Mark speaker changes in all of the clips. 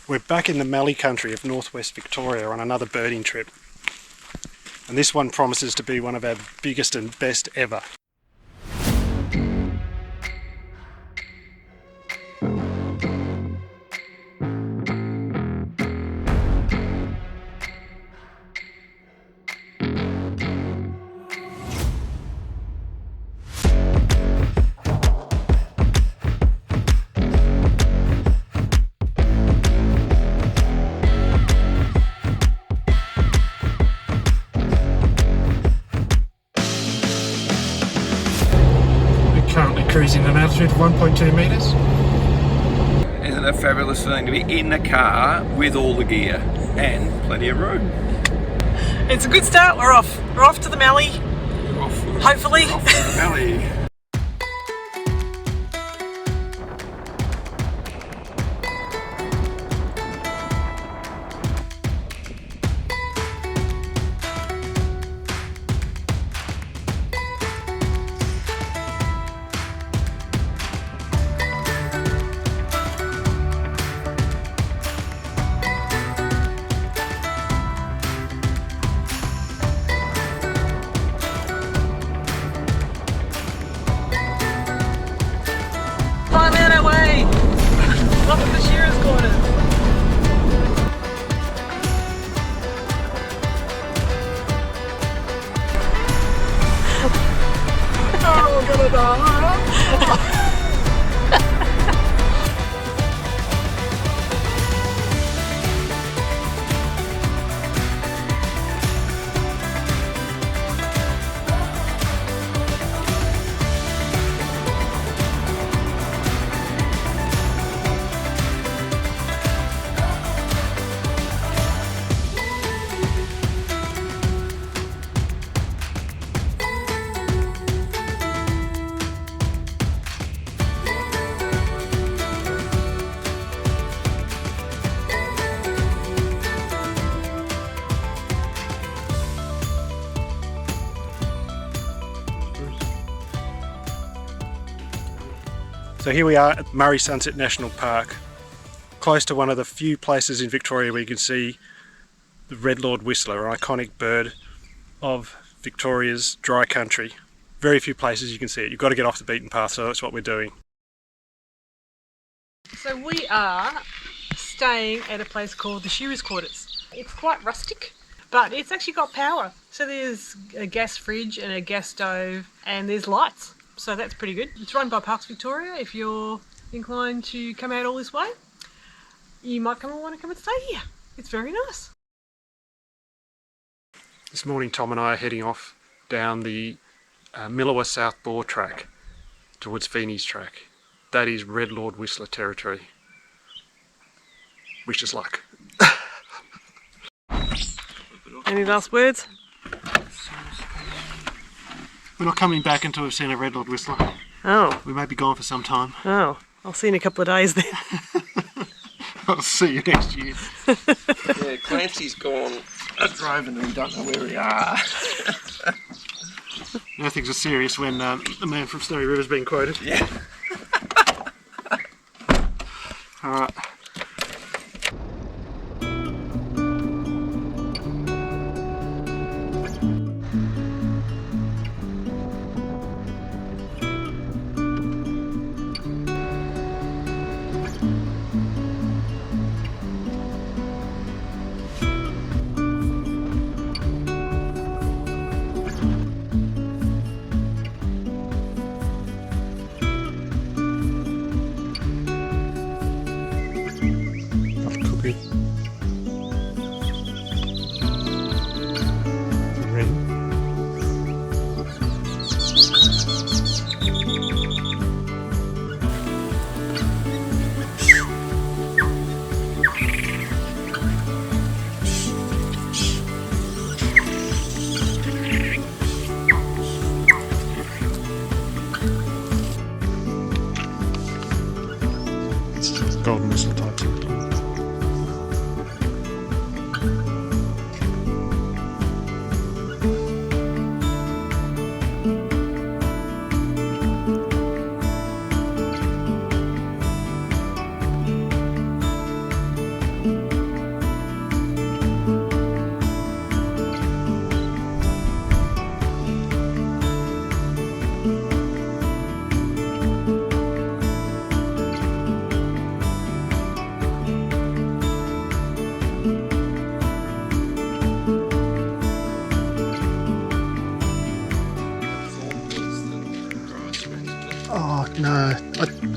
Speaker 1: We're back in the Mallee country of northwest Victoria on another birding trip. And this one promises to be one of our biggest and best ever. Currently cruising at an altitude of 1.2 metres.
Speaker 2: Isn't it a fabulous feeling to be in the car with all the gear and plenty of room?
Speaker 3: It's a good start. We're off. We're off to the Mallee. Hopefully.
Speaker 2: We're off to the Mallee.
Speaker 3: I'm on our way. Off at the Shearer's quarters.
Speaker 2: Oh, we're gonna die.
Speaker 1: So here we are at Murray Sunset National Park, close to one of the few places in Victoria where you can see the red-lord whistler, an iconic bird of Victoria's dry country. Very few places you can see it. You've got to get off the beaten path, so that's what we're doing.
Speaker 3: So we are staying at a place called the Shearer's quarters. It's quite rustic, but it's actually got power. So there's a gas fridge and a gas stove, and there's lights. So that's pretty good. It's run by Parks Victoria. If you're inclined to come out all this way, you might want to come and stay here. It's very nice.
Speaker 1: This morning Tom and I are heading off down the Millawa South Bore track towards Feeney's track. That is red lord whistler territory. Wish us luck.
Speaker 3: Any last words?
Speaker 1: We're not coming back until we've seen a red lord whistler.
Speaker 3: Oh.
Speaker 1: We may be gone for some time.
Speaker 3: Oh. I'll see you in a couple of days then.
Speaker 1: I'll see you next year.
Speaker 2: Yeah, Clancy's gone driving and we don't know where we are.
Speaker 1: No, things are serious when the man from Snowy River's being quoted.
Speaker 2: Yeah.
Speaker 1: Alright.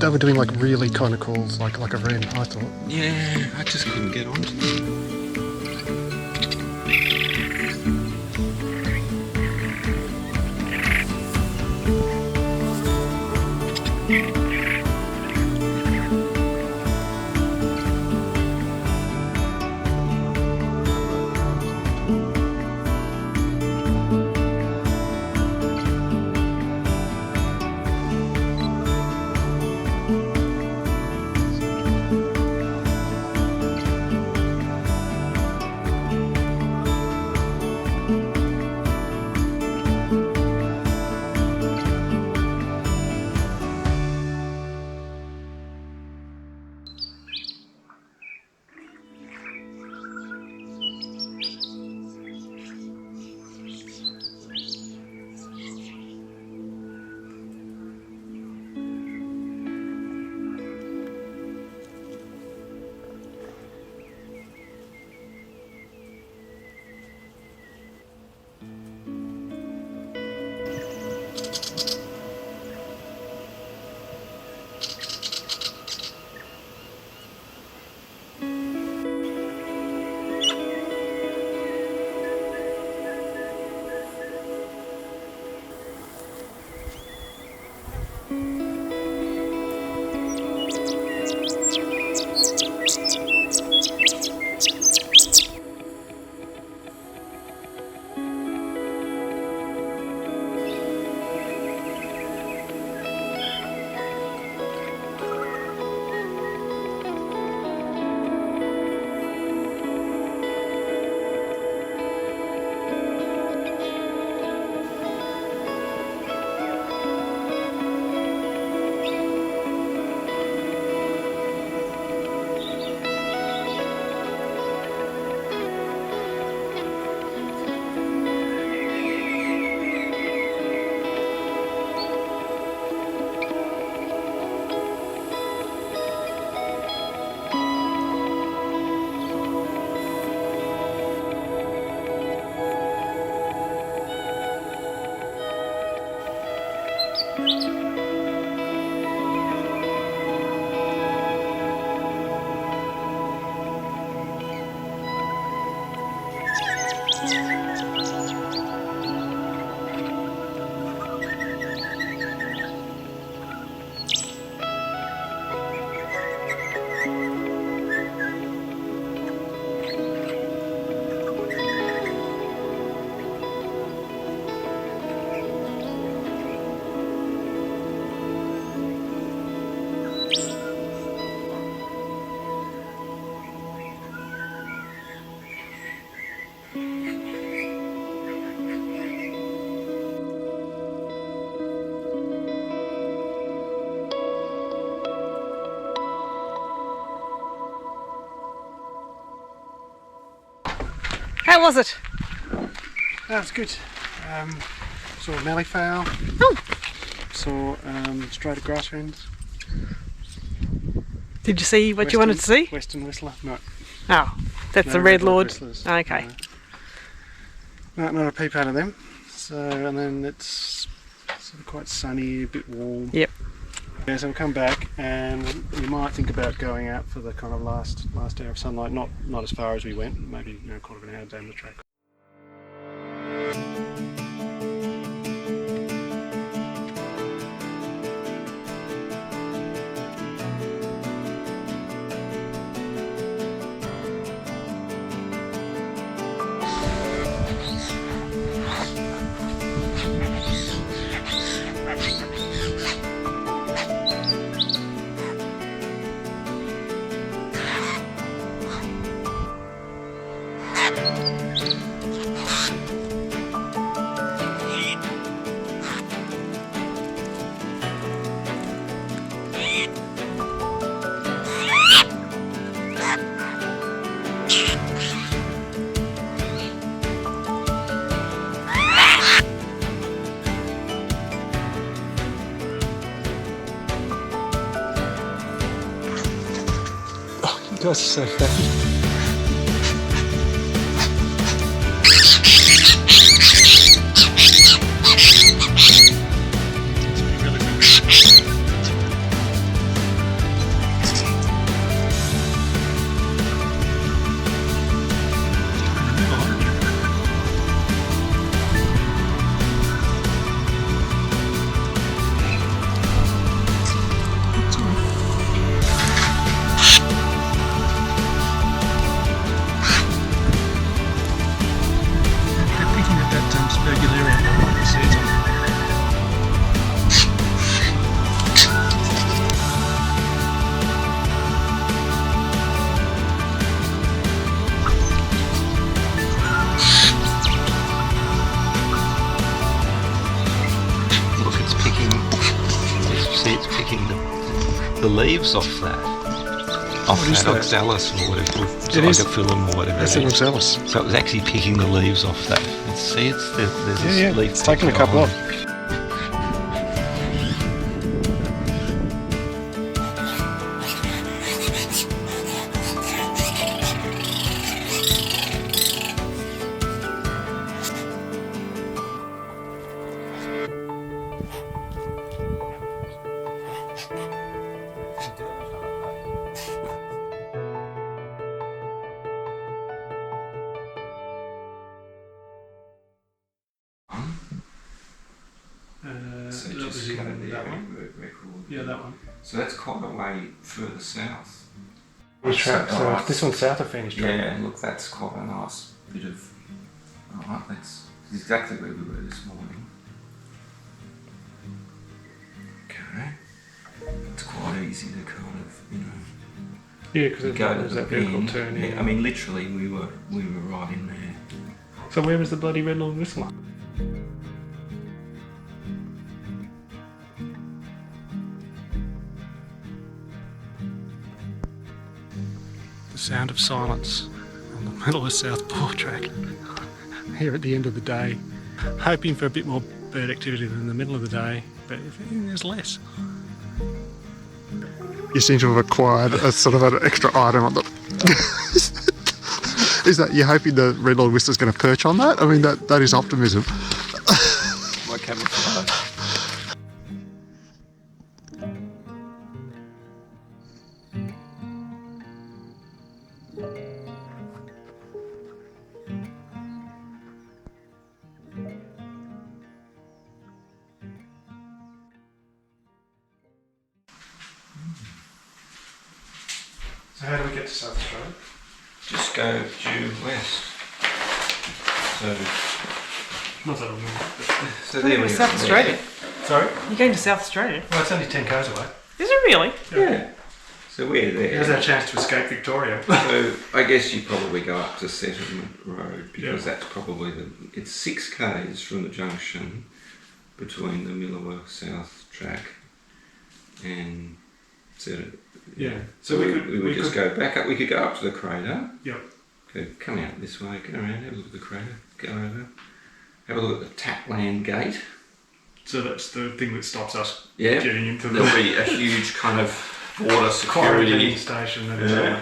Speaker 1: they were doing like really kind of calls, like a wren, I thought.
Speaker 2: Yeah, I just couldn't get on to them.
Speaker 3: How was it?
Speaker 1: That was good. Saw a Mallee fowl.
Speaker 3: Oh.
Speaker 1: Saw straight grass hens.
Speaker 3: Did you see what you wanted to see?
Speaker 1: Western whistler. No.
Speaker 3: Oh, that's
Speaker 1: No
Speaker 3: the red lord.
Speaker 1: whistlers.
Speaker 3: Okay.
Speaker 1: No, not a peep out of them. So, and then it's sort of quite sunny, a bit warm.
Speaker 3: Yep.
Speaker 1: Yeah, so we'll come back and we might think about going out for the kind of last hour of sunlight. Not as far as we went. Maybe quarter of an hour down the track. You guys are so fat.
Speaker 2: the leaves off that. Off
Speaker 1: What is
Speaker 2: that
Speaker 1: that?
Speaker 2: oxalis or whatever. It's
Speaker 1: It
Speaker 2: like
Speaker 1: is.
Speaker 2: a film or whatever.
Speaker 1: That's
Speaker 2: it
Speaker 1: an
Speaker 2: is.
Speaker 1: oxalis.
Speaker 2: So it was actually picking the leaves off that. And see, there's this
Speaker 1: Yeah,
Speaker 2: leaf.
Speaker 1: it's taken a
Speaker 2: picker
Speaker 1: couple
Speaker 2: on.
Speaker 1: off.
Speaker 2: So
Speaker 1: that
Speaker 2: just
Speaker 1: was in
Speaker 2: cut it there,
Speaker 1: that one.
Speaker 2: record.
Speaker 1: Yeah, that one.
Speaker 2: So that's quite a way further south.
Speaker 1: So this one's south of Phoenix Track.
Speaker 2: Yeah, look, that's quite a nice bit of. Alright, that's exactly where we were this morning. Okay. It's quite easy to kind of, you know,
Speaker 1: Yeah, because
Speaker 2: go to
Speaker 1: there's
Speaker 2: the
Speaker 1: that vertical
Speaker 2: bend.
Speaker 1: turn in.
Speaker 2: Yeah, I mean, literally, we were right in there.
Speaker 1: So where was the bloody red lord whistler? The sound of silence on the middle of South Port Track here at the end of the day. Hoping for a bit more bird activity than in the middle of the day, but there's less. You seem to have acquired a sort of an extra item on the... Is that you're hoping the red lord whistler's going to perch on that? I mean, that is optimism.
Speaker 2: My camouflage.
Speaker 1: So how do we get to South Australia?
Speaker 2: Just go due west. So
Speaker 1: Not that long.
Speaker 2: So there we go.
Speaker 3: South Australia.
Speaker 1: Sorry?
Speaker 3: You're going to South Australia?
Speaker 1: Well, it's only 10 k's away.
Speaker 3: Is it really?
Speaker 2: Yeah. So we're
Speaker 1: There's
Speaker 2: there.
Speaker 1: our chance to escape Victoria.
Speaker 2: So I guess you probably go up to Settlement Road because
Speaker 1: Yeah.
Speaker 2: that's probably it's 6 k's from the junction between the Millawa South Track and Settlement.
Speaker 1: Yeah.
Speaker 2: So we would just go back up. We could go up to the crater.
Speaker 1: Yep.
Speaker 2: Go come out this way. Go around. Have a look at the crater. Go over. Have a look at the Tapland Gate.
Speaker 1: So that's the thing that stops us
Speaker 2: Yeah.
Speaker 1: getting into the
Speaker 2: There'll be a huge kind of border
Speaker 1: quarantine
Speaker 2: security.
Speaker 1: station. That is
Speaker 2: Yeah.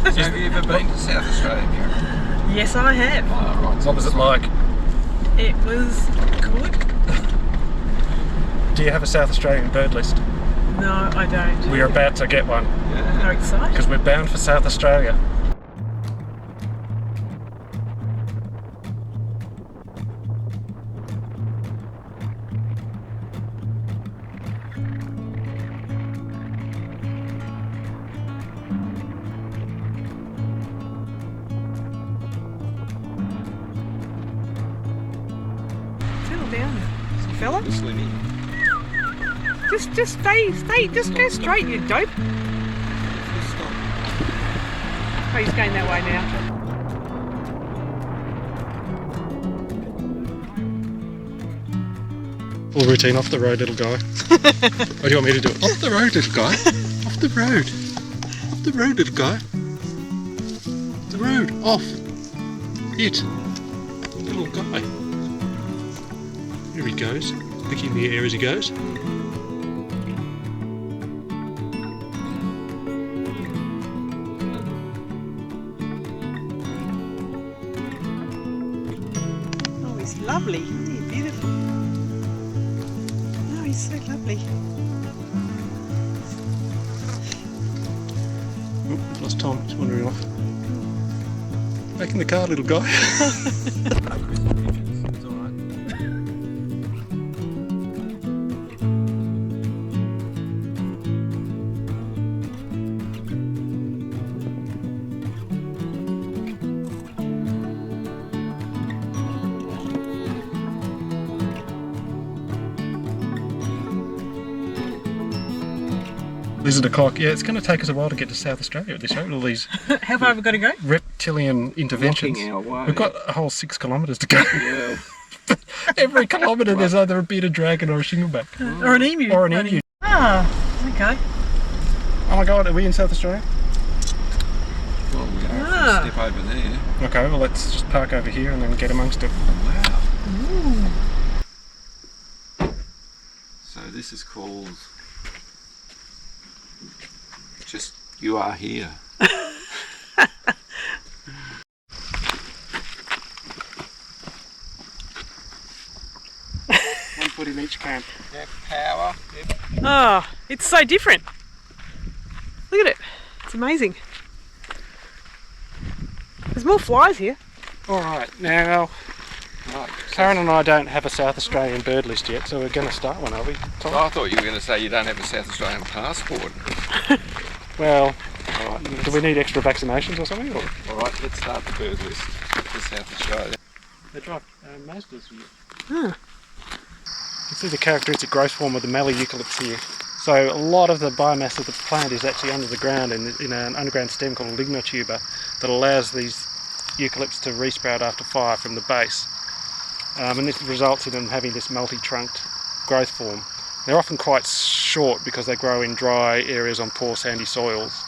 Speaker 2: Have you ever been to South Australia, Karen?
Speaker 3: Yes, I have.
Speaker 2: Oh, right.
Speaker 1: What was it like?
Speaker 3: It was good.
Speaker 1: Do you have a South Australian bird list?
Speaker 3: No, I don't.
Speaker 1: We are about to get one
Speaker 2: Yeah.
Speaker 3: How exciting.
Speaker 1: because we're bound for South Australia.
Speaker 3: Settle down, you fella.
Speaker 2: Slimmy.
Speaker 3: Just stay, just go straight, you dope. Oh, he's going that way now.
Speaker 1: Full routine off the road, little guy. What do you want me to do? Off the road, little guy. Off the road. Off the road, little guy. The road, off. It. Little guy. Here he goes. Licking the air as he goes.
Speaker 3: Oh, he's lovely. Isn't he beautiful? Oh, he's so lovely.
Speaker 1: Oh, we've lost Tom. He's wandering off. Back in the car, little guy. Lizard o'clock. Yeah, it's going to take us a while to get to South Australia at this rate. All these
Speaker 3: How far have we got to go?
Speaker 1: reptilian interventions.
Speaker 2: Blocking our way.
Speaker 1: We've got a whole 6 kilometres to go.
Speaker 2: Yeah.
Speaker 1: Every kilometre there's either a bearded dragon or a shingleback.
Speaker 3: Or an emu.
Speaker 1: Or an emu.
Speaker 3: Ah, okay.
Speaker 1: Oh my god, are we in South Australia?
Speaker 2: Well, we are.
Speaker 3: Ah.
Speaker 2: Step over there.
Speaker 1: Okay, well let's just park over here and then get amongst it.
Speaker 2: Oh, wow. So this is called just You Are Here.
Speaker 1: 1 foot in each camp.
Speaker 2: Yeah, power. Yep.
Speaker 3: Oh, it's so different. Look at it. It's amazing. There's more flies here.
Speaker 1: Alright, now
Speaker 2: Right.
Speaker 1: Karen and I don't have a South Australian bird list yet, so we're going to start one, are we? Tom?
Speaker 2: So I thought you were going to say you don't have a South Australian passport.
Speaker 1: Well,
Speaker 2: Alright,
Speaker 1: do we need extra vaccinations or something? Or?
Speaker 2: alright, let's start the bird list for South Australia.
Speaker 1: They drive most of them.
Speaker 3: Huh.
Speaker 1: You can see the characteristic growth form of the Mallee eucalypts here. So a lot of the biomass of the plant is actually under the ground in an underground stem called a lignotuber that allows these eucalypts to resprout after fire from the base. And this results in them having this multi-trunked growth form. They're often quite short because they grow in dry areas on poor sandy soils.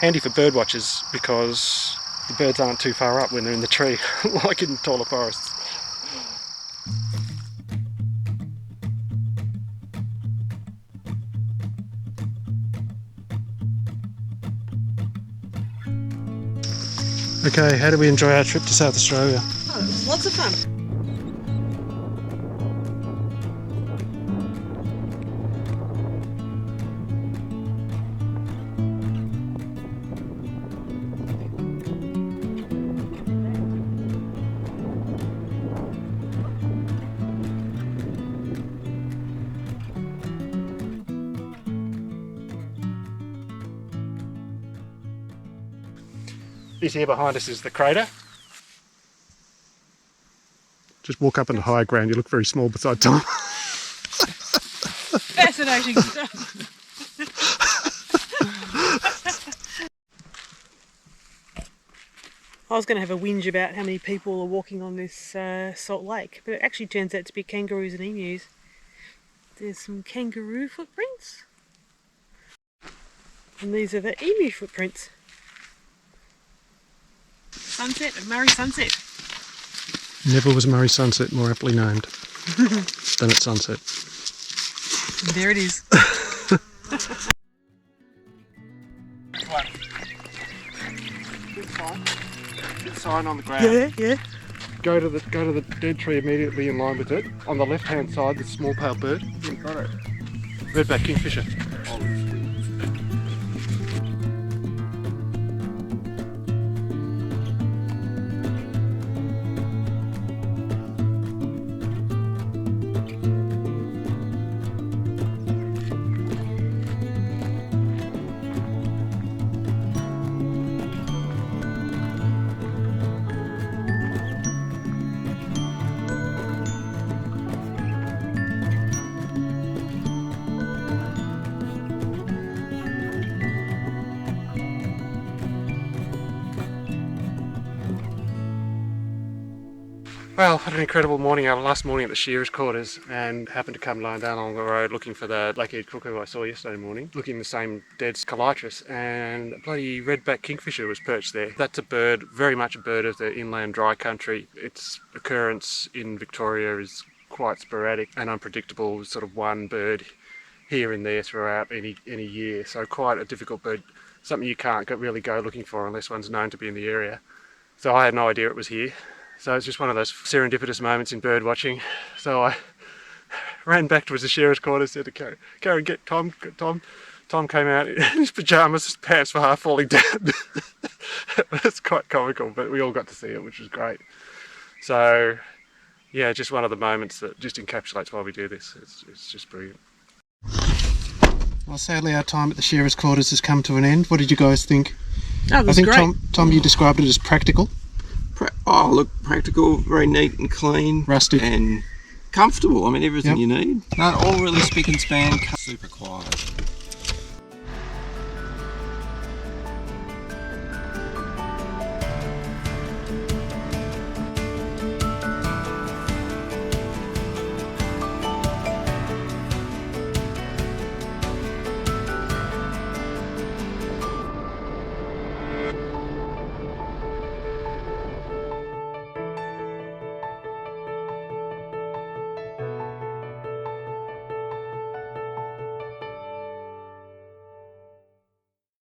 Speaker 1: Handy for bird watchers because the birds aren't too far up when they're in the tree, like in taller forests. Okay, how do we enjoy our trip to South Australia?
Speaker 3: Oh, it was lots of fun.
Speaker 1: This here behind us is the crater. Just walk up into higher ground, you look very small beside Tom.
Speaker 3: Fascinating stuff. I was going to have a whinge about how many people are walking on this salt lake, but it actually turns out to be kangaroos and emus. There's some kangaroo footprints, and these are the emu footprints. Sunset of Murray Sunset.
Speaker 1: Never was Murray Sunset more aptly named than at sunset.
Speaker 3: And there it is.
Speaker 1: Big sign on the ground.
Speaker 3: Yeah, yeah.
Speaker 1: Go to the dead tree immediately in line with it. On the left hand side, the small pale bird. Redback kingfisher. Well, what an incredible morning, our last morning at the Shearer's quarters, and happened to come lying down along the road looking for the black-eared cuckoo I saw yesterday morning, looking the same dead calitris, and a bloody redback kingfisher was perched there. That's a bird, very much a bird of the inland dry country. Its occurrence in Victoria is quite sporadic and unpredictable, sort of one bird here and there throughout any year, so quite a difficult bird, something you can't really go looking for unless one's known to be in the area. So I had no idea it was here. So it's just one of those serendipitous moments in bird watching. So I ran back towards the Shearer's quarters, said to Karen, get Tom. Tom came out in his pyjamas, his pants were half falling down. It's quite comical, but we all got to see it, which was great. So yeah, just one of the moments that just encapsulates why we do this. It's just brilliant. Well, sadly our time at the Shearer's quarters has come to an end. What did you guys think?
Speaker 3: Oh, it was great.
Speaker 1: Tom, you described it as practical.
Speaker 2: Oh, look, practical, very neat and clean.
Speaker 1: Rustic.
Speaker 2: And comfortable. I mean, everything
Speaker 1: Yep.
Speaker 2: you need. No, all really spick and span. Super quiet.